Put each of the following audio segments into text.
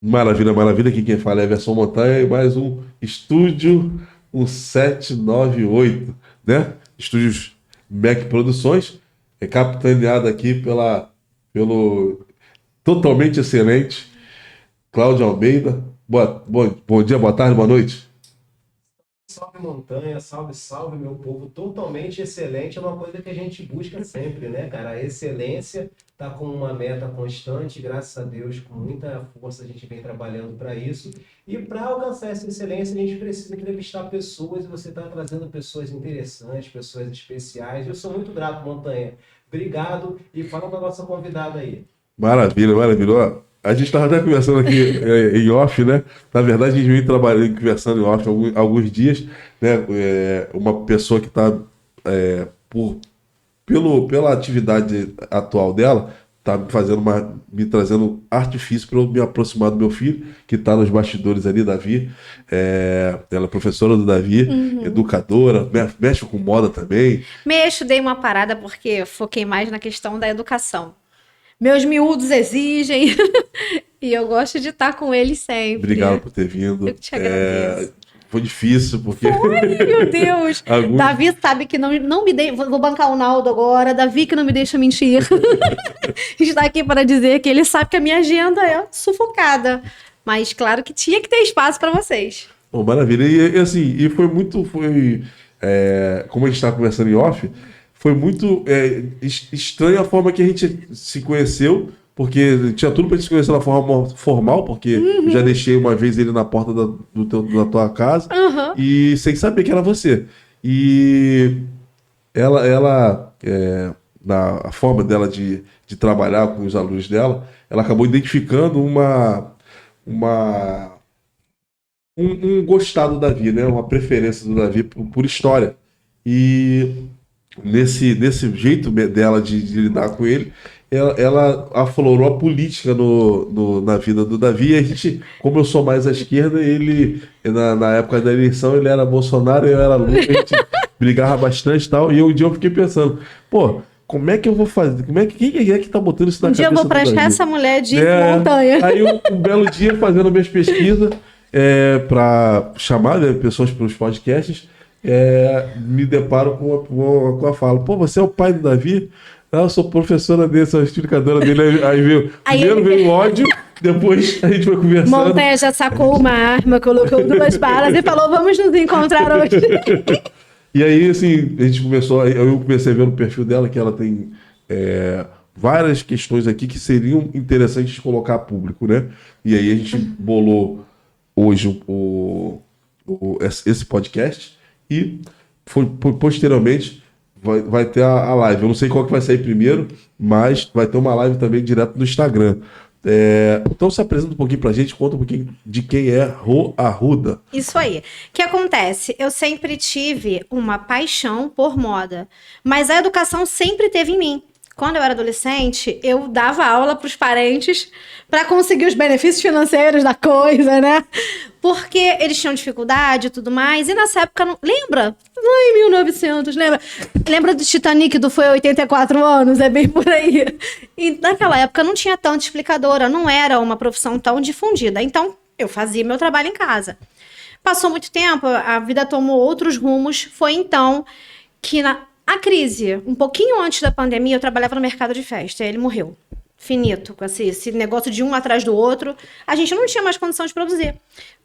Maravilha, maravilha. Aqui quem fala é Everson Montanha e mais um Estúdio 1798, né? Estúdios Mac Produções, capitaneado aqui pelo totalmente excelente Cláudio Almeida. Bom dia, boa tarde, boa noite. Salve montanha, salve, salve meu povo, totalmente excelente, é uma coisa que a gente busca sempre, né, cara? A excelência tá com uma meta constante, graças a Deus, com muita força a gente vem trabalhando para isso. E para alcançar essa excelência, a gente precisa entrevistar pessoas e você está trazendo pessoas interessantes, pessoas especiais. Eu sou muito grato, Montanha. Obrigado e fala com a nossa convidada aí. Maravilha, maravilha. Ó, a gente estava até conversando aqui em off, né? Na verdade, a gente vem trabalhando, conversando em off alguns dias, né? Uma pessoa que está, pela atividade atual dela, está me trazendo artifício para eu me aproximar do meu filho, que está nos bastidores ali, Davi. Ela é professora do Davi, educadora, mexe com moda também. Mexo, dei uma parada porque eu foquei mais na questão da educação. Meus miúdos exigem e eu gosto de estar com eles sempre. Obrigado por ter vindo. Eu que te agradeço. Foi difícil, porque. Meu Deus! Alguns- Davi sabe que não me deixa. Vou bancar o Naldo agora. Davi que não me deixa mentir. Está aqui para dizer que ele sabe que a minha agenda é sufocada. Mas claro que tinha que ter espaço para vocês. Bom, maravilha. E assim, foi muito. Como a gente estava conversando em off, foi muito estranha a forma que a gente se conheceu, porque tinha tudo para a gente se conhecer da forma formal, porque eu já deixei uma vez ele na porta da tua casa, e sem saber que era você. E a forma dela de trabalhar com os alunos dela, ela acabou identificando um gostar do Davi, né? Uma preferência do Davi por história. E nesse jeito dela de lidar com ele, ela aflorou a política na vida do Davi. E a gente, como eu sou mais à esquerda, ele, na época da eleição, ele era Bolsonaro, eu era Lula, a gente brigava bastante e tal. E um dia eu fiquei pensando, pô, como é que eu vou fazer? Quem é que tá botando isso na Um cabeça dia eu vou do pra achar Davi? essa mulher de montanha. Aí um belo dia, fazendo minhas pesquisas para chamar, né, pessoas para os podcasts, me deparo com a fala: pô, você é o pai do Davi? Ah, eu sou professora dele, sou explicadora dele. Primeiro veio o ódio, depois a gente foi conversando. Montanha já sacou uma arma, colocou 2 balas e falou: vamos nos encontrar hoje. E aí, assim, eu comecei a ver no perfil dela que ela tem várias questões aqui que seriam interessantes de colocar a público, né? E aí a gente bolou hoje esse podcast e posteriormente vai ter a live. Eu não sei qual que vai sair primeiro, mas vai ter uma live também direto no Instagram. Então se apresenta um pouquinho pra gente, conta um pouquinho de quem é Rô Arruda. Isso aí. O que acontece? Eu sempre tive uma paixão por moda, mas a educação sempre teve em mim. Quando eu era adolescente, eu dava aula para os parentes para conseguir os benefícios financeiros da coisa, né? Porque eles tinham dificuldade e tudo mais. E nessa época, lembra? Lá em 1900, lembra? Lembra do Titanic do Foi 84 anos? É bem por aí. E naquela época não tinha tanta explicadora, não era uma profissão tão difundida. Então, eu fazia meu trabalho em casa. Passou muito tempo, a vida tomou outros rumos. Foi então que a crise, um pouquinho antes da pandemia, eu trabalhava no mercado de festa, e ele morreu. Finito, assim, esse negócio de um atrás do outro. A gente não tinha mais condição de produzir.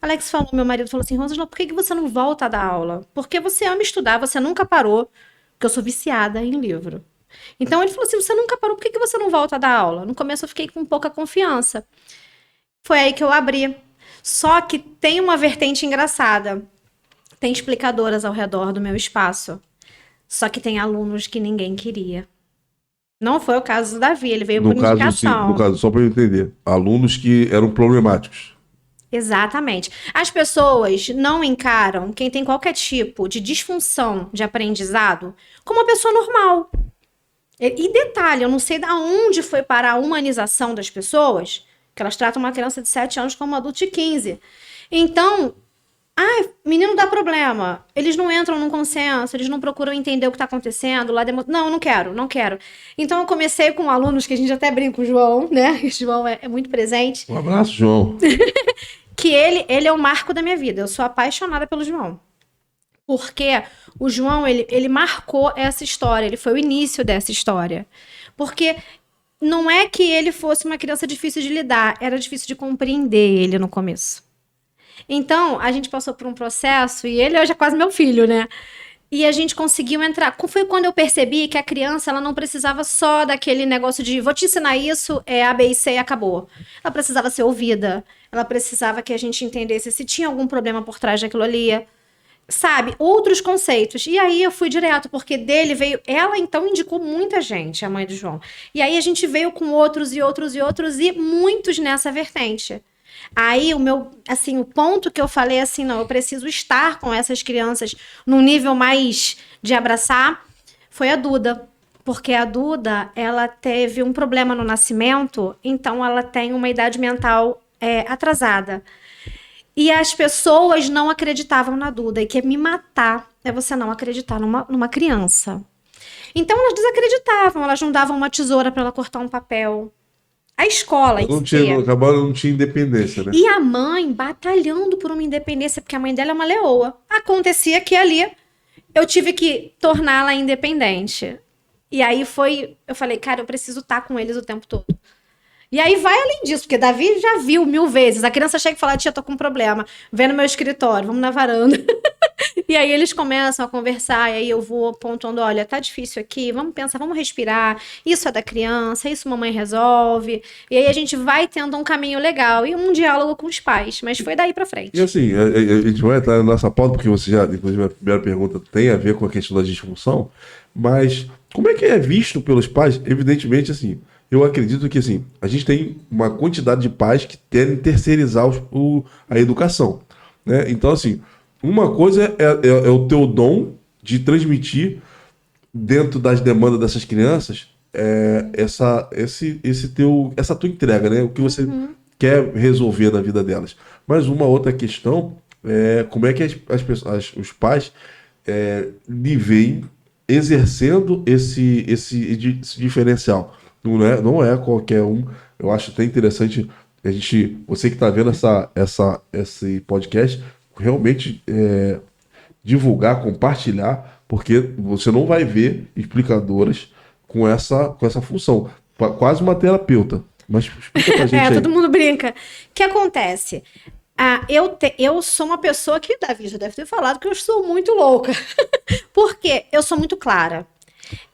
Alex falou, meu marido falou assim: Rosângela, por que você não volta a dar aula? Porque você ama estudar, você nunca parou, porque eu sou viciada em livro. Então ele falou assim: você nunca parou, por que você não volta a dar aula? No começo eu fiquei com pouca confiança. Foi aí que eu abri. Só que tem uma vertente engraçada. Tem explicadoras ao redor do meu espaço. Só que tem alunos que ninguém queria. Não foi o caso do Davi, ele veio por indicação. No caso, só para eu entender, alunos que eram problemáticos. Exatamente. As pessoas não encaram quem tem qualquer tipo de disfunção de aprendizado como uma pessoa normal. E detalhe, eu não sei de onde foi parar a humanização das pessoas, que elas tratam uma criança de 7 anos como uma adulta de 15. Então, Menino dá problema. Eles não entram num consenso, eles não procuram entender o que está acontecendo. Não quero. Então eu comecei com alunos que a gente até brinca com o João, né? O João é muito presente. Um abraço, João. Que ele é o marco da minha vida. Eu sou apaixonada pelo João. Porque o João, ele marcou essa história, ele foi o início dessa história. Porque não é que ele fosse uma criança difícil de lidar, era difícil de compreender ele no começo. Então, a gente passou por um processo, e ele hoje é quase meu filho, né? E a gente conseguiu entrar. Foi quando eu percebi que a criança ela não precisava só daquele negócio de vou te ensinar isso, A, B e C e acabou. Ela precisava ser ouvida, ela precisava que a gente entendesse se tinha algum problema por trás daquilo ali. Sabe, outros conceitos. E aí eu fui direto, porque dele veio... Ela, então, indicou muita gente, a mãe do João. E aí a gente veio com outros e muitos nessa vertente. Aí o ponto que eu falei assim, não, eu preciso estar com essas crianças num nível mais de abraçar, foi a Duda. Porque a Duda, ela teve um problema no nascimento, então ela tem uma idade mental atrasada. E as pessoas não acreditavam na Duda. E que me matar é você não acreditar numa criança. Então elas desacreditavam. Elas não davam uma tesoura para ela cortar um papel. A escola Acabaram não tinha independência, né? E a mãe batalhando por uma independência, porque a mãe dela é uma leoa. Acontecia que ali eu tive que torná-la independente. E aí eu falei, cara, eu preciso estar com eles o tempo todo. E aí vai além disso, porque Davi já viu 1000 vezes. A criança chega e fala, tia, tô com um problema. Vem no meu escritório, vamos na varanda. E aí eles começam a conversar, e aí eu vou pontuando, olha, tá difícil aqui, vamos pensar, vamos respirar. Isso é da criança, isso mamãe resolve. E aí a gente vai tendo um caminho legal e um diálogo com os pais. Mas foi daí pra frente. E assim, a gente vai entrar na nossa pauta, porque você já, inclusive, a primeira pergunta tem a ver com a questão da disfunção, mas como é que é visto pelos pais? Evidentemente, assim, eu acredito que assim, a gente tem uma quantidade de pais que querem terceirizar a educação, né? Então, assim, uma coisa é o teu dom de transmitir dentro das demandas dessas crianças essa tua entrega, né? O que você quer resolver na vida delas. Mas uma outra questão é como é que os pais lhe veem exercendo esse diferencial. Não é qualquer um. Eu acho até interessante você que está vendo esse podcast, realmente divulgar, compartilhar, porque você não vai ver explicadoras com essa função. Quase uma terapeuta. Mas explica pra gente aí. Todo mundo brinca. O que acontece? Eu sou uma pessoa que, Davi já deve ter falado, que eu sou muito louca. Porque eu sou muito clara.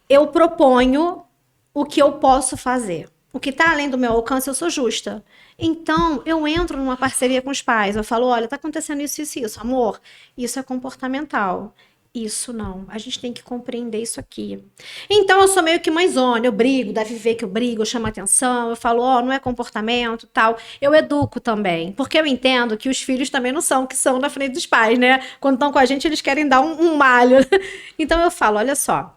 Eu proponho o que eu posso fazer. O que está além do meu alcance, eu sou justa. Então, eu entro numa parceria com os pais. Eu falo, olha, está acontecendo isso, isso, isso. Amor, isso é comportamental. Isso não. A gente tem que compreender isso aqui. Então, eu sou meio que mãezona. Eu brigo, deve ver que eu brigo, eu chamo atenção. Eu falo, não é comportamento, tal. Eu educo também. Porque eu entendo que os filhos também não são o que são na frente dos pais, né? Quando estão com a gente, eles querem dar um malho. Então, eu falo, olha só.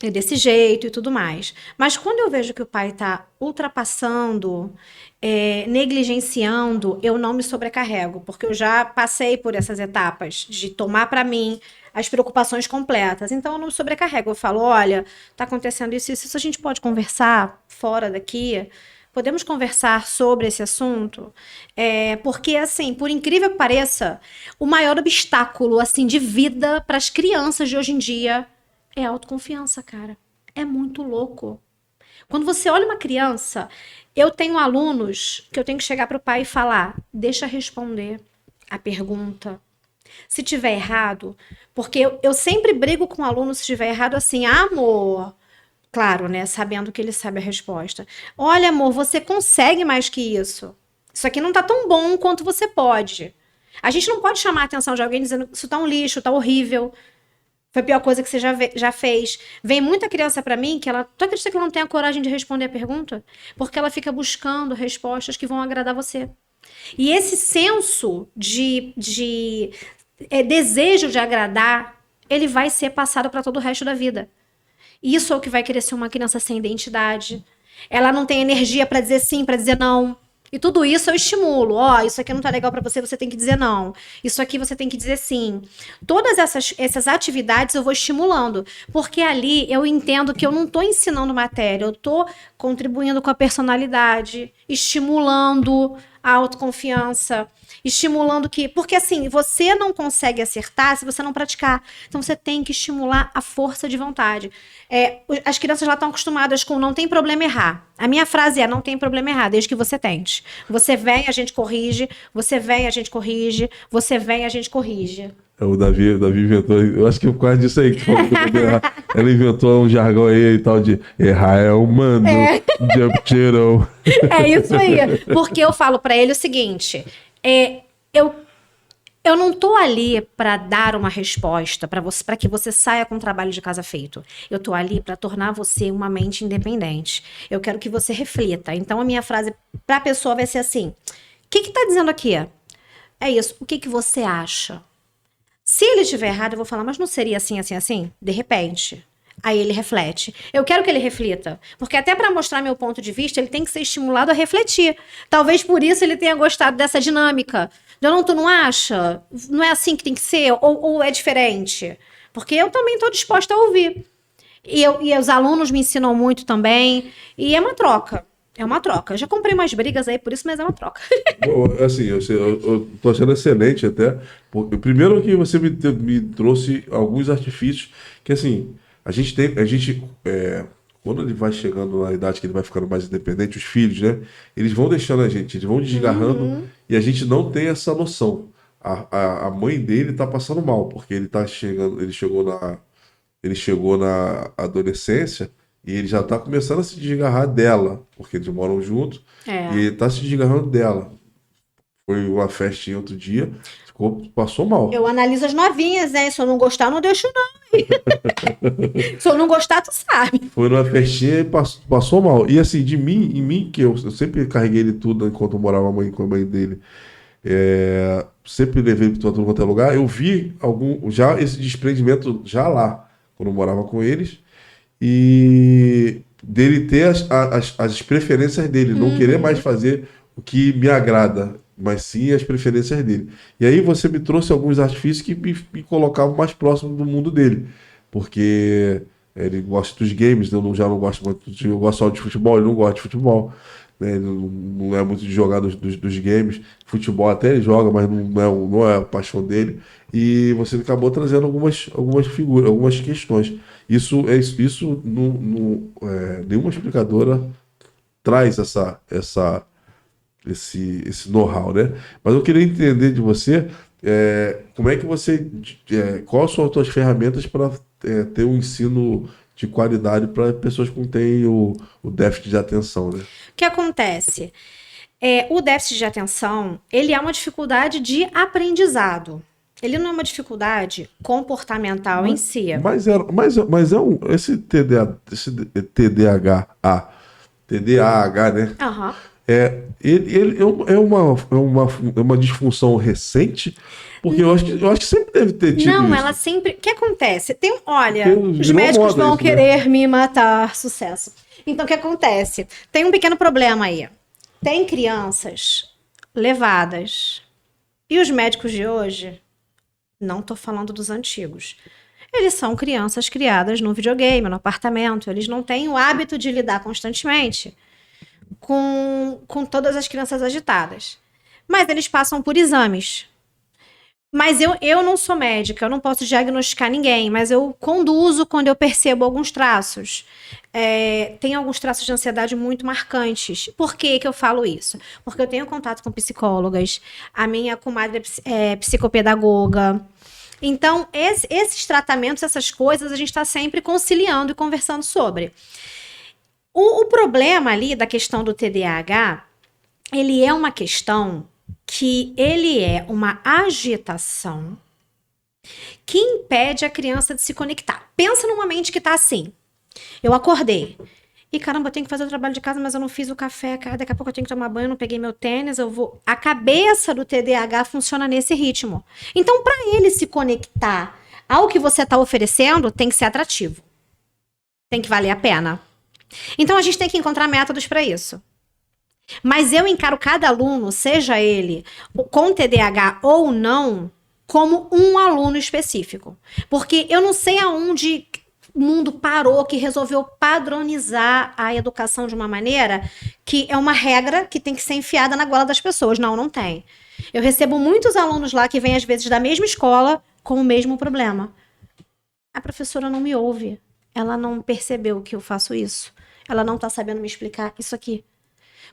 É desse jeito e tudo mais. Mas quando eu vejo que o pai está ultrapassando, negligenciando, eu não me sobrecarrego, porque eu já passei por essas etapas de tomar para mim as preocupações completas. Então eu não me sobrecarrego. Eu falo, olha, está acontecendo isso, a gente pode conversar fora daqui? Podemos conversar sobre esse assunto? Porque, assim, por incrível que pareça, o maior obstáculo, assim, de vida para as crianças de hoje em dia é a autoconfiança, cara. É muito louco. Quando você olha uma criança, eu tenho alunos que eu tenho que chegar para o pai e falar, deixa responder a pergunta. Se tiver errado, porque eu sempre brigo com o aluno se tiver errado assim, amor, claro, né, sabendo que ele sabe a resposta. Olha, amor, você consegue mais que isso. Isso aqui não tá tão bom quanto você pode. A gente não pode chamar a atenção de alguém dizendo que isso tá um lixo, tá horrível. Foi a pior coisa que você já fez. Vem muita criança pra mim que tu acredita que ela não tem a coragem de responder a pergunta? Porque ela fica buscando respostas que vão agradar você. E esse senso de desejo de agradar, ele vai ser passado para todo o resto da vida. Isso é o que vai crescer uma criança sem identidade. Ela não tem energia para dizer sim, para dizer não. E tudo isso eu estimulo. Ó, isso aqui não tá legal pra você, você tem que dizer não. Isso aqui você tem que dizer sim. Todas essas atividades eu vou estimulando. Porque ali eu entendo que eu não tô ensinando matéria, eu tô contribuindo com a personalidade, estimulando a autoconfiança, estimulando que... Porque assim, você não consegue acertar se você não praticar. Então você tem que estimular a força de vontade. As crianças lá estão acostumadas com não tem problema errar. A minha frase é, não tem problema errar, desde que você tente. Você vem, a gente corrige. Você vem, a gente corrige. Você vem, a gente corrige. O Davi inventou, eu acho que por causa disso aí que tu falou que eu podia errar, ela inventou um jargão aí e tal de errar é humano, jump tirou. É isso aí. Porque eu falo pra ele o seguinte, eu não tô ali pra dar uma resposta para que você saia com o trabalho de casa feito. Eu tô ali pra tornar você uma mente independente. Eu quero que você reflita. Então a minha frase pra pessoa vai ser assim: o que tá dizendo aqui? É isso. O que você acha? Se ele estiver errado, eu vou falar, mas não seria assim, assim, assim? De repente. Aí ele reflete. Eu quero que ele reflita. Porque até para mostrar meu ponto de vista, ele tem que ser estimulado a refletir. Talvez por isso ele tenha gostado dessa dinâmica. Tu não acha? Não é assim que tem que ser? Ou é diferente? Porque eu também estou disposta a ouvir. E os alunos me ensinam muito também. E é uma troca. É uma troca. Eu já comprei mais brigas aí por isso, mas é uma troca. Assim, eu tô achando excelente até. Primeiro que você me trouxe alguns artifícios que, assim, quando ele vai chegando na idade que ele vai ficando mais independente, os filhos, né? Eles vão deixando a gente, eles vão desgarrando e a gente não tem essa noção. A mãe dele tá passando mal, porque ele chegou na adolescência e ele já tá começando a se desgarrar dela, porque eles moram juntos, e ele tá se desgarrando dela. Foi uma festinha outro dia, passou mal. Eu analiso as novinhas, né? Se eu não gostar, não deixo não. Se eu não gostar, tu sabe. Foi numa festinha e passou mal. E assim, em mim, que eu sempre carreguei ele tudo enquanto eu morava com a mãe dele, sempre levei ele para todo quanto é lugar, eu vi já esse desprendimento já lá, quando eu morava com eles, e dele ter as preferências dele, não querer mais fazer o que me agrada, mas sim as preferências dele. E aí você me trouxe alguns artifícios que me colocavam mais próximo do mundo dele, porque ele gosta dos games, eu já não gosto muito, eu gosto só de futebol, ele não gosta de futebol, né? Ele não é muito de jogar dos games, futebol até ele joga, mas não é a paixão dele, e você acabou trazendo algumas figuras, algumas questões. Nenhuma explicadora traz esse know-how, né? Mas eu queria entender de você como é que quais são as suas ferramentas para ter um ensino de qualidade para pessoas que têm o déficit de atenção, né? O que acontece? O déficit de atenção, ele é uma dificuldade de aprendizado. Ele não é uma dificuldade comportamental em si. Esse TDAH, né? Uhum. Ele é uma disfunção recente, porque eu acho que sempre deve ter tido Não, isso. ela sempre... O que acontece? Olha, os virou médicos moda vão isso, né? querer me matar. Sucesso. Então, o que acontece? Tem um pequeno problema aí. Tem crianças levadas. E os médicos de hoje, não tô falando dos antigos, eles são crianças criadas no videogame, no apartamento. Eles não têm o hábito de lidar constantemente com todas as crianças agitadas. Mas eles passam por exames. Mas eu não sou médica, eu não posso diagnosticar ninguém, mas eu conduzo quando eu percebo alguns traços. Tem alguns traços de ansiedade muito marcantes. Por que eu falo isso? Porque eu tenho contato com psicólogas, a minha comadre é psicopedagoga. Então, esses tratamentos, essas coisas, a gente está sempre conciliando e conversando sobre. O problema ali da questão do TDAH, ele é uma questão que ele é uma agitação que impede a criança de se conectar. Pensa numa mente que tá assim. Eu acordei. E caramba, eu tenho que fazer o trabalho de casa, mas eu não fiz o café. Daqui a pouco eu tenho que tomar banho, eu não peguei meu tênis, A cabeça do TDAH funciona nesse ritmo. Então, para ele se conectar ao que você está oferecendo, tem que ser atrativo. Tem que valer a pena. Então, a gente tem que encontrar métodos para isso. Mas eu encaro cada aluno, seja ele com TDAH ou não, como um aluno específico. Porque eu não sei aonde o mundo parou, que resolveu padronizar a educação de uma maneira que é uma regra que tem que ser enfiada na goela das pessoas. Não, não tem. Eu recebo muitos alunos lá que vêm, às vezes, da mesma escola com o mesmo problema. A professora não me ouve. Ela não percebeu que eu faço isso. Ela não está sabendo me explicar isso aqui.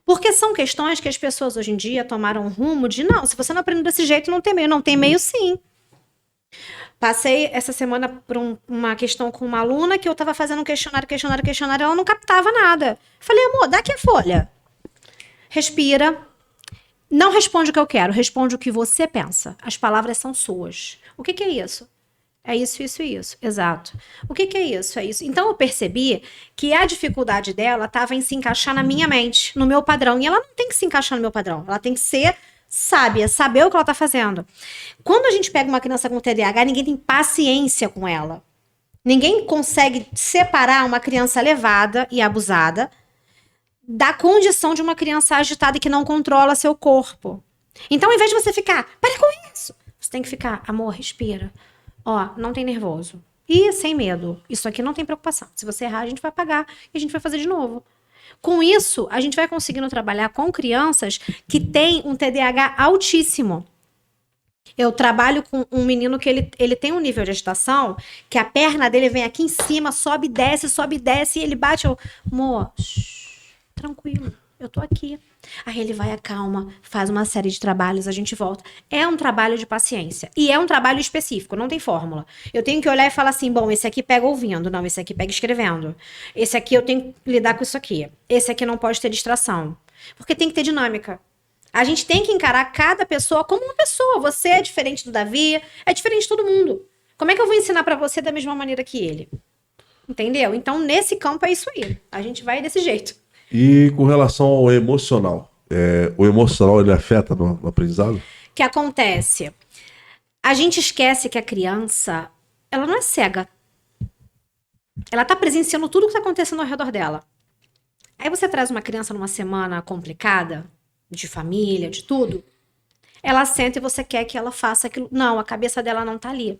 Porque são questões que as pessoas hoje em dia tomaram um rumo de, não, se você não aprende desse jeito, não tem meio. Não tem meio, sim. Passei essa semana por uma questão com uma aluna que eu estava fazendo um questionário, ela não captava nada. Falei, amor, dá aqui a folha. Respira. Não responde o que eu quero, responde o que você pensa. As palavras são suas. O que é isso? É isso, isso e isso. Exato. O que é isso? É isso. Então eu percebi que a dificuldade dela estava em se encaixar na minha mente, no meu padrão. E ela não tem que se encaixar no meu padrão. Ela tem que ser sábia, saber o que ela está fazendo. Quando a gente pega uma criança com TDAH, ninguém tem paciência com ela. Ninguém consegue separar uma criança levada e abusada da condição de uma criança agitada e que não controla seu corpo. Então, ao invés de você ficar, para com isso, você tem que ficar, amor, respira. Ó, não tem nervoso. E sem medo. Isso aqui não tem preocupação. Se você errar, a gente vai pagar e a gente vai fazer de novo. Com isso, a gente vai conseguindo trabalhar com crianças que têm um TDAH altíssimo. Eu trabalho com um menino que ele tem um nível de agitação que a perna dele vem aqui em cima, sobe e desce, e ele bate. Amor, tranquilo, eu tô aqui. Aí ele vai, acalma, faz uma série de trabalhos, a gente volta. É um trabalho de paciência. E é um trabalho específico, não tem fórmula. Eu tenho que olhar e falar assim, bom, esse aqui pega ouvindo, não, esse aqui pega escrevendo. Esse aqui eu tenho que lidar com isso aqui. Esse aqui não pode ter distração. Porque tem que ter dinâmica. A gente tem que encarar cada pessoa como uma pessoa. Você é diferente do Davi, é diferente de todo mundo. Como é que eu vou ensinar pra você da mesma maneira que ele? Entendeu? Então, nesse campo é isso aí. A gente vai desse jeito. E com relação ao emocional, o emocional ele afeta no aprendizado? O que acontece? A gente esquece que a criança, ela não é cega. Ela tá presenciando tudo que tá acontecendo ao redor dela. Aí você traz uma criança numa semana complicada, de família, de tudo, ela senta e você quer que ela faça aquilo. Não, a cabeça dela não tá ali.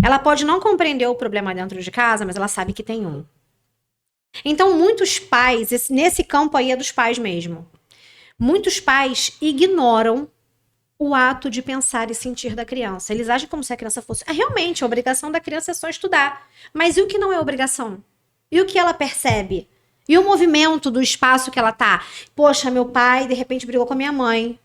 Ela pode não compreender o problema dentro de casa, mas ela sabe que tem um. Então, muitos pais, nesse campo aí é dos pais mesmo, muitos pais ignoram o ato de pensar e sentir da criança. Eles agem como se a criança fosse... realmente, a obrigação da criança é só estudar. Mas e o que não é obrigação? E o que ela percebe? E o movimento do espaço que ela tá? Poxa, meu pai, de repente, brigou com a minha mãe.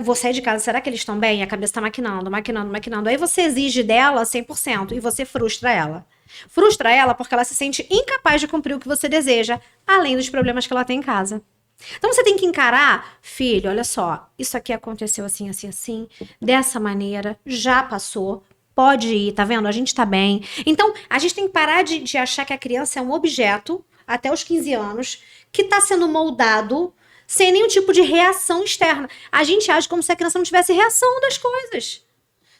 Vou sair de casa, será que eles estão bem? A cabeça tá maquinando. Aí você exige dela 100% e você frustra ela. Frustra ela porque ela se sente incapaz de cumprir o que você deseja, além dos problemas que ela tem em casa. Então você tem que encarar, filho, olha só, isso aqui aconteceu assim, assim, assim, dessa maneira, já passou, pode ir, tá vendo? A gente tá bem. Então, a gente tem que parar de achar que a criança é um objeto, até os 15 anos, que tá sendo moldado sem nenhum tipo de reação externa. A gente age como se a criança não tivesse reação das coisas.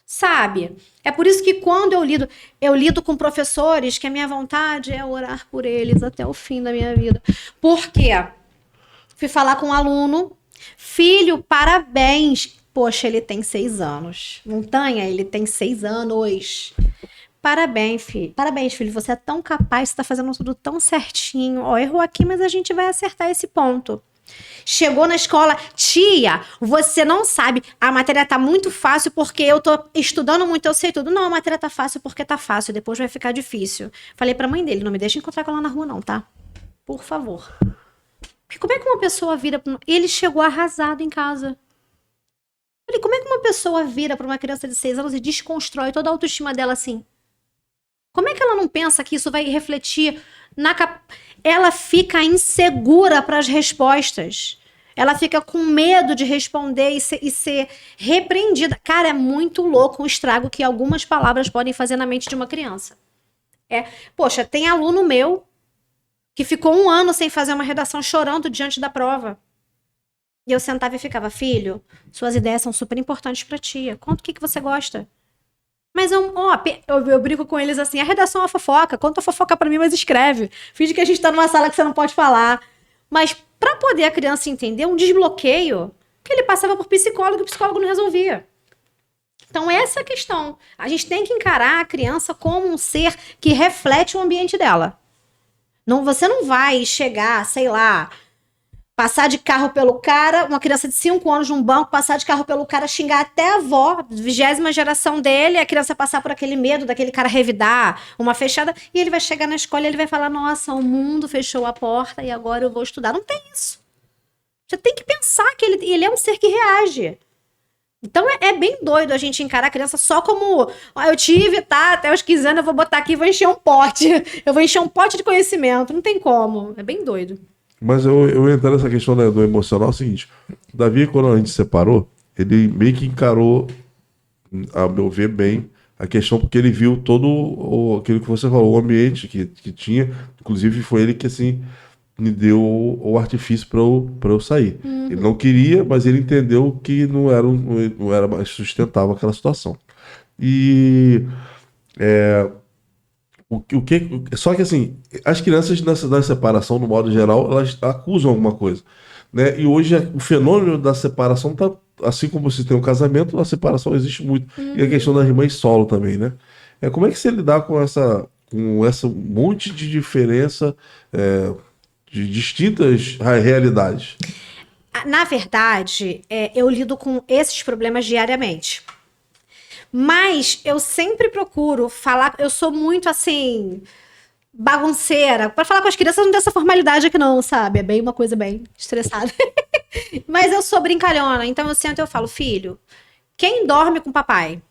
Sabe? É por isso que quando eu lido com professores que a minha vontade é orar por eles até o fim da minha vida. Por quê? Fui falar com um aluno, filho, parabéns. Poxa, ele tem 6 anos. Montanha, ele tem 6 anos. Parabéns, filho. Você é tão capaz, você tá fazendo tudo tão certinho. Ó, errou aqui, mas a gente vai acertar esse ponto. Chegou na escola, tia, você não sabe, a matéria tá muito fácil porque eu tô estudando muito, eu sei tudo. Não, a matéria tá fácil porque tá fácil, depois vai ficar difícil. Falei pra mãe dele, não me deixa encontrar com ela na rua não, tá? Por favor. Porque como é que uma pessoa vira... Ele chegou arrasado em casa. Falei, como é que uma pessoa vira pra uma criança de 6 anos e desconstrói toda a autoestima dela assim? Como é que ela não pensa que isso vai refletir na... Ela fica insegura para as respostas. Ela fica com medo de responder e ser repreendida. Cara, é muito louco o estrago que algumas palavras podem fazer na mente de uma criança. Poxa, tem aluno meu que ficou 1 ano sem fazer uma redação chorando diante da prova. E eu sentava e ficava, filho, suas ideias são super importantes para ti. Conta o que você gosta. Mas eu brinco com eles assim, a redação é uma fofoca, conta a fofoca pra mim, mas escreve. Finge que a gente tá numa sala que você não pode falar. Mas para poder a criança entender um desbloqueio que ele passava por psicólogo e o psicólogo não resolvia. Então, essa é a questão. A gente tem que encarar a criança como um ser que reflete o ambiente dela. Não, você não vai chegar, sei lá, passar de carro pelo cara, uma criança de 5 anos num banco, passar de carro pelo cara, xingar até a avó, 20ª geração dele, a criança passar por aquele medo daquele cara revidar, uma fechada, e ele vai chegar na escola e ele vai falar, nossa, o mundo fechou a porta e agora eu vou estudar. Não tem isso. Você tem que pensar que ele é um ser que reage. Então é bem doido a gente encarar a criança só como eu tive, tá, até os 15 anos eu vou botar aqui e vou encher um pote. Eu vou encher um pote de conhecimento. Não tem como. É bem doido. Mas eu entrar nessa questão do emocional é o seguinte: Davi, quando a gente separou, ele meio que encarou, a meu ver, bem a questão, porque ele viu todo aquilo que você falou, o ambiente que tinha. Inclusive, foi ele que assim me deu o artifício para eu sair. Ele não queria, mas ele entendeu que não era mais sustentável aquela situação. E só que assim, as crianças na separação, no modo geral, elas acusam alguma coisa, né? E hoje o fenômeno da separação tá, assim como se tem um casamento, a separação existe muito. E a questão das mães solo também, né? Como é que você lidar com essa monte de diferença, de distintas realidades? Na verdade, eu lido com esses problemas diariamente. Mas eu sempre procuro falar, eu sou muito assim, bagunceira. Para falar com as crianças não tem essa formalidade aqui não, sabe? É bem uma coisa bem estressada. Mas eu sou brincalhona, então eu sento e eu falo, filho, quem dorme com papai?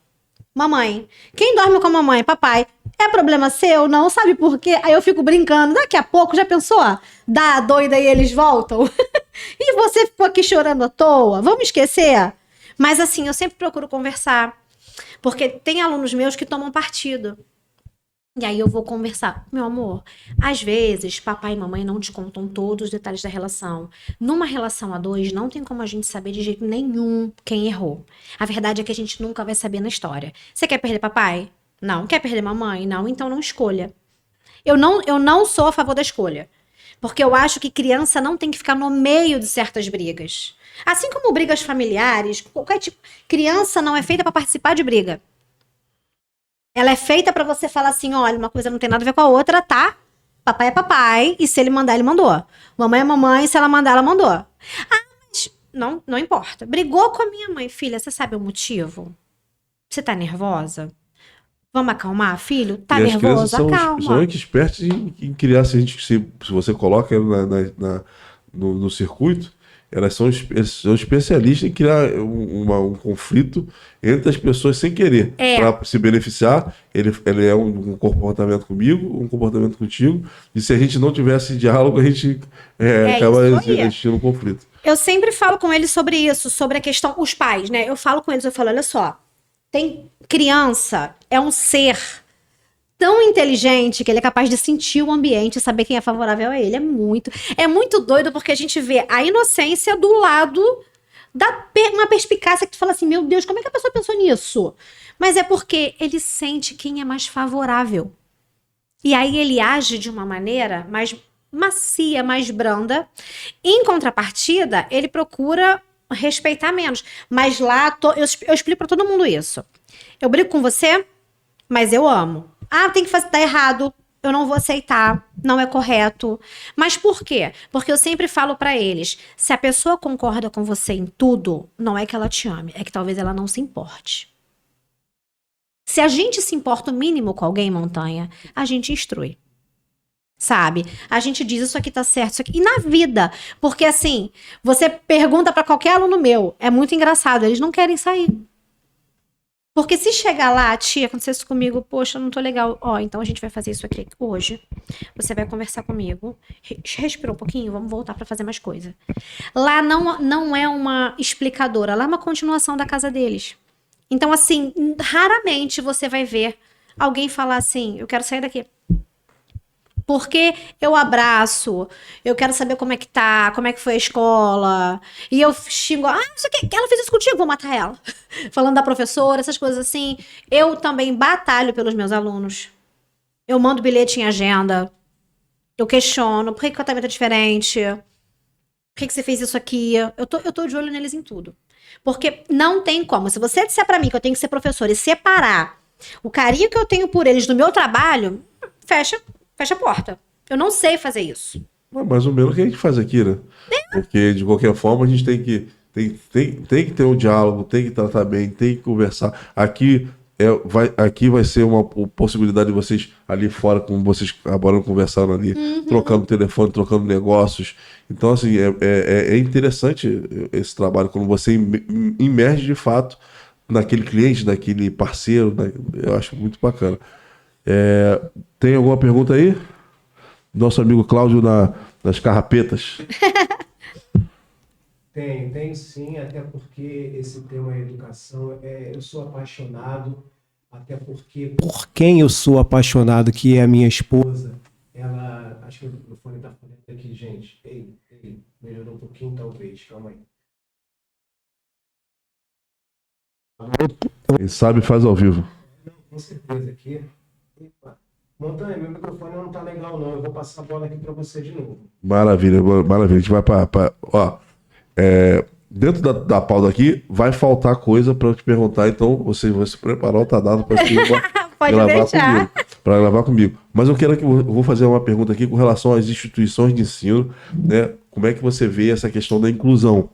Mamãe. Quem dorme com a mamãe? Papai. É problema seu? Não, sabe por quê? Aí eu fico brincando. Daqui a pouco, já pensou? Dá a doida e eles voltam? E você ficou aqui chorando à toa? Vamos esquecer? Mas assim, eu sempre procuro conversar. Porque tem alunos meus que tomam partido. E aí eu vou conversar. Meu amor, às vezes papai e mamãe não te contam todos os detalhes da relação. Numa relação a dois, não tem como a gente saber de jeito nenhum quem errou. A verdade é que a gente nunca vai saber na história. Você quer perder papai? Não. Quer perder mamãe? Não. Então não escolha. Eu não sou a favor da escolha. Porque eu acho que criança não tem que ficar no meio de certas brigas. Assim como brigas familiares, qualquer tipo. Criança não é feita para participar de briga. Ela é feita pra você falar assim, olha, uma coisa não tem nada a ver com a outra, tá? Papai é papai, e se ele mandar, ele mandou. Mamãe é mamãe, e se ela mandar, ela mandou. Ah, mas não importa. Brigou com a minha mãe. Filha, você sabe o motivo? Você tá nervosa? Vamos acalmar, filho? Tá nervoso? Acalma. São expertos em criar, se você coloca ela no circuito, elas são especialistas em criar um conflito entre as pessoas sem querer, para se beneficiar. Ele é um comportamento comigo, um comportamento contigo, e se a gente não tivesse diálogo, a gente acaba existindo um conflito. Eu sempre falo com eles sobre isso, sobre a questão, os pais, né? Eu falo com eles, eu falo, olha só, tem criança, é um ser tão inteligente que ele é capaz de sentir o ambiente e saber quem é favorável a ele. É muito doido porque a gente vê a inocência do lado uma perspicácia que tu fala assim, meu Deus, como é que a pessoa pensou nisso? Mas é porque ele sente quem é mais favorável. E aí ele age de uma maneira mais macia, mais branda. Em contrapartida, ele procura respeitar menos. Mas lá, eu explico pra todo mundo isso. Eu brigo com você, mas eu amo. Ah, tem que fazer, tá errado. Eu não vou aceitar, não é correto. Mas por quê? Porque eu sempre falo pra eles, se a pessoa concorda com você em tudo, não é que ela te ame, é que talvez ela não se importe. Se a gente se importa o mínimo com alguém, Montanha, a gente instrui. Sabe? A gente diz isso aqui tá certo, isso aqui. E na vida, porque assim, você pergunta pra qualquer aluno meu, é muito engraçado, eles não querem sair. Porque se chegar lá, tia, aconteceu isso comigo, poxa, não tô legal. Ó, então a gente vai fazer isso aqui hoje. Você vai conversar comigo. Respira um pouquinho, vamos voltar pra fazer mais coisa. Lá não é uma explicadora, lá é uma continuação da casa deles. Então, assim, raramente você vai ver alguém falar assim, eu quero sair daqui. Porque eu abraço, eu quero saber como é que tá, como é que foi a escola. E eu xingo, isso aqui, ela fez isso contigo, vou matar ela. Falando da professora, essas coisas assim. Eu também batalho pelos meus alunos. Eu mando bilhete em agenda. Eu questiono, por que o tratamento é diferente? que você fez isso aqui? Eu tô de olho neles em tudo. Porque não tem como. Se você disser pra mim que eu tenho que ser professora e separar o carinho que eu tenho por eles do meu trabalho, fecha a porta. Eu não sei fazer isso. Mas mais ou menos o que a gente faz aqui, né? Porque, de qualquer forma, a gente tem que ter um diálogo, tem que tratar bem, tem que conversar. Aqui vai ser uma possibilidade de vocês ali fora, como vocês acabaram conversando ali, trocando telefone, trocando negócios. Então, assim, é interessante esse trabalho, quando você imerge de fato naquele cliente, naquele parceiro, né? Eu acho muito bacana. Tem alguma pergunta aí? Nosso amigo Cláudio das Carrapetas. Tem sim, até porque esse tema é educação, eu sou apaixonado, até porque por quem eu sou apaixonado, que é a minha esposa, ela, acho que o microfone tá falando aqui, gente, ei, melhorou um pouquinho talvez, calma aí. Quem sabe faz ao vivo. Com certeza aqui. Epa. Montanha, meu microfone não tá legal não, eu vou passar a bola aqui para você de novo. Maravilha, maravilha. A gente vai ó, dentro da pauta aqui, vai faltar coisa para eu te perguntar, então você vai se preparar, tá dado para Pode deixar. Para gravar comigo. Mas eu vou fazer uma pergunta aqui com relação às instituições de ensino, né? Como é que você vê essa questão da inclusão,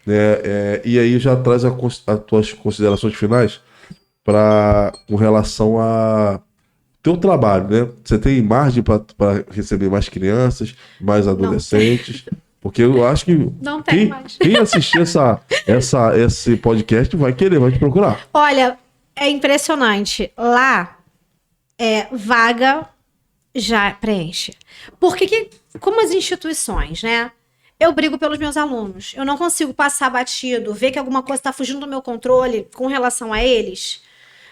né? E aí já traz as tuas considerações finais com relação a teu trabalho, né? Você tem margem para receber mais crianças, mais adolescentes? Porque eu acho que Não tem mais. quem assistir esse podcast vai te procurar. Olha, é impressionante. Lá, vaga já preenche. Porque como as instituições, né? Eu brigo pelos meus alunos. Eu não consigo passar batido, ver que alguma coisa está fugindo do meu controle com relação a eles.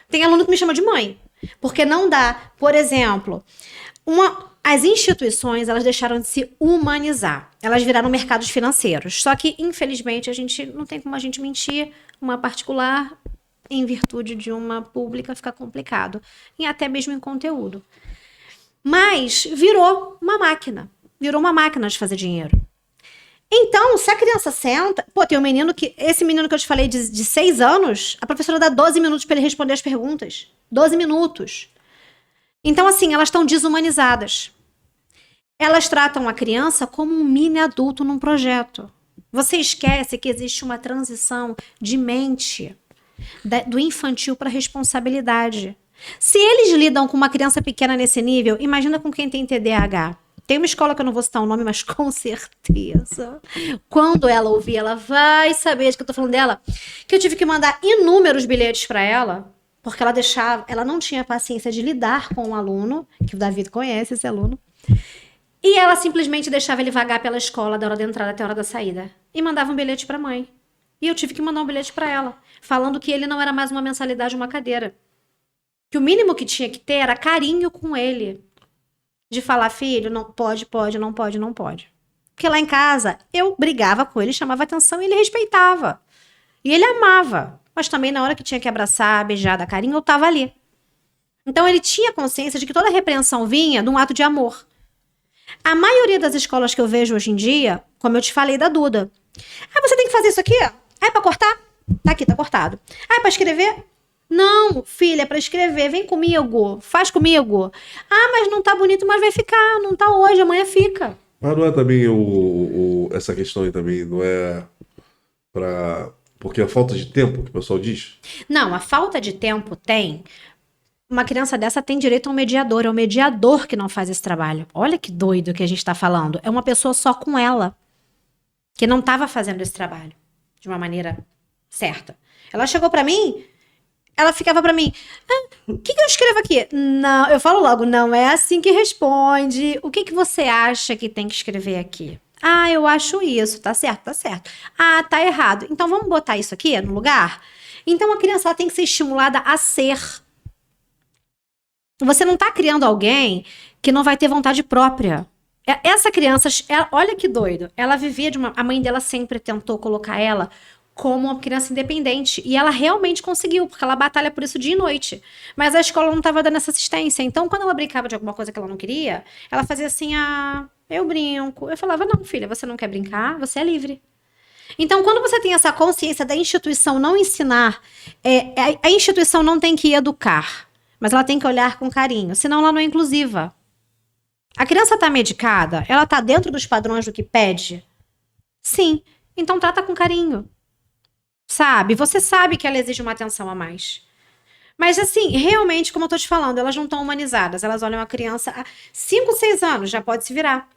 Tem aluno que me chama de mãe. Porque não dá. Por exemplo, as instituições, elas deixaram de se humanizar. Elas viraram mercados financeiros. Só que, infelizmente, a gente não tem como a gente mentir. Uma particular, em virtude de uma pública, fica complicado. E até mesmo em conteúdo. Mas virou uma máquina. Virou uma máquina de fazer dinheiro. Então, se a criança senta... Pô, tem um menino que... Esse menino que eu te falei de 6 anos, a professora dá 12 minutos para ele responder as perguntas. 12 minutos. Então, assim, elas estão desumanizadas. Elas tratam a criança como um mini adulto num projeto. Você esquece que existe uma transição de mente do infantil para a responsabilidade. Se eles lidam com uma criança pequena nesse nível, imagina com quem tem TDAH. Tem uma escola que eu não vou citar o nome, mas com certeza, quando ela ouvir, ela vai saber de que eu tô falando dela, que eu tive que mandar inúmeros bilhetes para ela, porque ela não tinha paciência de lidar com o aluno, que o David conhece esse aluno, e ela simplesmente deixava ele vagar pela escola da hora da entrada até a hora da saída, e mandava um bilhete para a mãe. E eu tive que mandar um bilhete para ela, falando que ele não era mais uma mensalidade, uma cadeira. Que o mínimo que tinha que ter era carinho com ele. De falar, filho, não pode, não pode. Porque lá em casa, eu brigava com ele, chamava atenção e ele respeitava. E ele amava. Mas também na hora que tinha que abraçar, beijar, dar carinho, eu tava ali. Então ele tinha consciência de que toda repreensão vinha de um ato de amor. A maioria das escolas que eu vejo hoje em dia, como eu te falei da Duda. Você tem que fazer isso aqui? É pra cortar? Tá aqui, tá cortado. É pra escrever? Não, filha, é pra escrever. Vem comigo, faz comigo. Mas não tá bonito, mas vai ficar. Não tá hoje, amanhã fica. Mas não é também essa questão aí também, não é porque a falta de tempo que o pessoal diz? Não, a falta de tempo tem. Uma criança dessa tem direito a um mediador. É o mediador que não faz esse trabalho. Olha que doido que a gente tá falando. É uma pessoa só com ela que não tava fazendo esse trabalho de uma maneira certa. Ela chegou pra mim... Ela ficava pra mim, o que eu escrevo aqui? Não, eu falo logo, não é assim que responde. O que você acha que tem que escrever aqui? Eu acho isso, tá certo, tá certo. Tá errado. Então vamos botar isso aqui no lugar? Então a criança ela tem que ser estimulada a ser. Você não tá criando alguém que não vai ter vontade própria. Essa criança, olha que doido, ela vivia a mãe dela sempre tentou colocar ela como uma criança independente. E ela realmente conseguiu, porque ela batalha por isso dia e noite. Mas a escola não estava dando essa assistência. Então, quando ela brincava de alguma coisa que ela não queria, ela fazia assim, eu brinco. Eu falava, não, filha, você não quer brincar? Você é livre. Então, quando você tem essa consciência da instituição não ensinar, a instituição não tem que educar, mas ela tem que olhar com carinho, senão ela não é inclusiva. A criança está medicada? Ela está dentro dos padrões do que pede? Sim. Então trata com carinho. Sabe? Você sabe que ela exige uma atenção a mais. Mas assim, realmente, como eu tô te falando, elas não estão humanizadas. Elas olham a criança há 5, 6 anos, já pode se virar.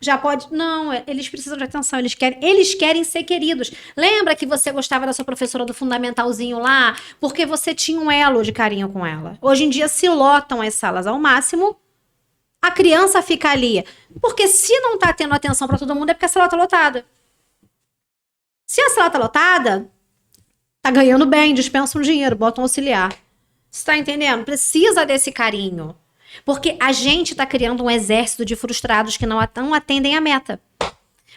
Já pode... Não, eles precisam de atenção, eles querem ser queridos. Lembra que você gostava da sua professora do fundamentalzinho lá? Porque você tinha um elo de carinho com ela. Hoje em dia se lotam as salas ao máximo, a criança fica ali. Porque se não tá tendo atenção para todo mundo, é porque a sala tá lotada. Se a sala tá lotada, tá ganhando bem, dispensa um dinheiro, bota um auxiliar. Você tá entendendo? Precisa desse carinho. Porque a gente tá criando um exército de frustrados que não atendem a meta.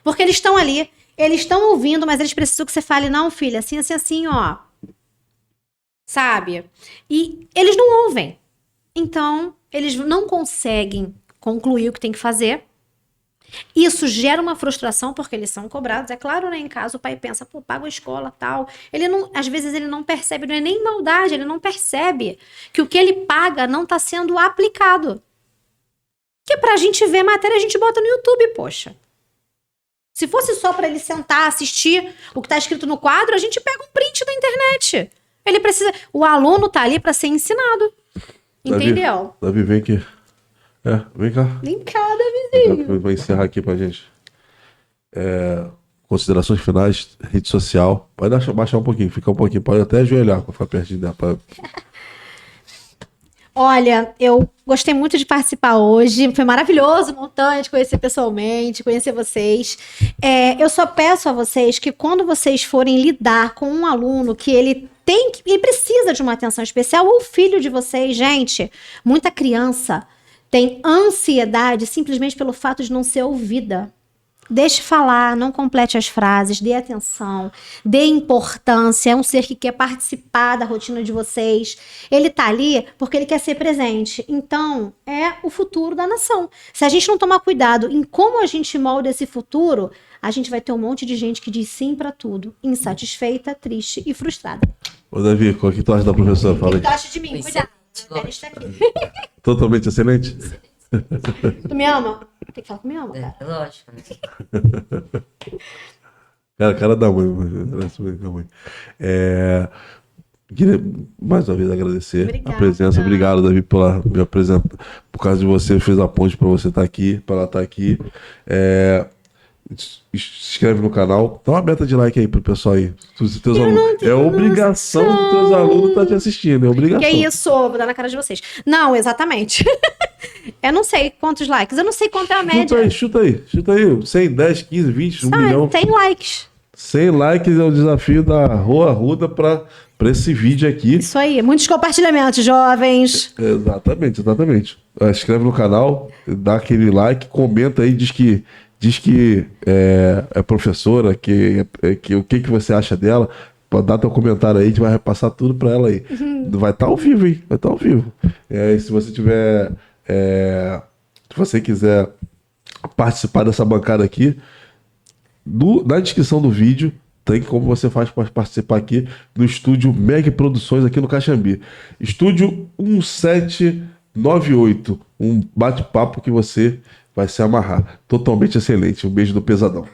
Porque eles estão ali, eles estão ouvindo, mas eles precisam que você fale, não, filha, assim, assim, assim, ó. Sabe? E eles não ouvem. Então, eles não conseguem concluir o que tem que fazer. Isso gera uma frustração porque eles são cobrados. É claro, né? Em casa o pai pensa, pô, pago a escola, tal. Ele não, às vezes ele não percebe, não é nem maldade, ele não percebe que o que ele paga não está sendo aplicado. Que pra gente ver matéria a gente bota no YouTube, poxa. Se fosse só para ele sentar, assistir o que está escrito no quadro, a gente pega um print da internet. Ele precisa, o aluno tá ali para ser ensinado. Entendeu? Davi, vem aqui. Vem cá. Vem cá, Davizinho. Vou encerrar aqui pra gente. Considerações finais, rede social. Pode baixar um pouquinho, ficar um pouquinho. Pode até ajoelhar pra ficar pertinho dela. Olha, eu gostei muito de participar hoje. Foi maravilhoso, Montanha, de conhecer pessoalmente, conhecer vocês. Eu só peço a vocês que quando vocês forem lidar com um aluno que ele precisa de uma atenção especial, ou o filho de vocês, gente, muita criança tem ansiedade simplesmente pelo fato de não ser ouvida. Deixe falar, não complete as frases, dê atenção, dê importância. É um ser que quer participar da rotina de vocês. Ele tá ali porque ele quer ser presente. Então, é o futuro da nação. Se a gente não tomar cuidado em como a gente molda esse futuro, a gente vai ter um monte de gente que diz sim pra tudo, insatisfeita, triste e frustrada. Ô, Davi, qual que tu acha da professora? Fala aí. O que tu acha de mim? Cuidado. Ele está aqui. Totalmente excelente? Tu me ama? Tem que falar que me ama, cara. Lógico, né? Cara da mãe. Queria mais uma vez agradecer Obrigada. a presença. Obrigado, Davi, pela me apresentar. Por causa de você, fez a ponte para você estar aqui, para ela estar aqui. Se inscreve no canal. Dá uma meta de like aí pro pessoal aí. Teus alunos. É obrigação dos teus alunos estar te assistindo. É obrigação. Que isso? Vou dar na cara de vocês. Não, exatamente. Eu não sei quantos likes. Eu não sei quanto é a média. Chuta aí. 100, 10, 15, 20, 1 milhão. 100 likes. 100 likes é o desafio da Rua Arruda para esse vídeo aqui. Isso aí. Muitos compartilhamentos, jovens. Exatamente. Inscreve no canal, dá aquele like, comenta aí, diz que é professora, que o que você acha dela. Pode dar teu comentário aí, a gente vai repassar tudo para ela aí. Vai estar ao vivo, hein? Vai estar ao vivo. Se você tiver... se você quiser participar dessa bancada aqui, na descrição do vídeo tem como você faz para participar aqui no estúdio Meg Produções aqui no Caxambi. Estúdio 1798. Um bate-papo que você vai se amarrar. Totalmente excelente. Um beijo do Pesadão.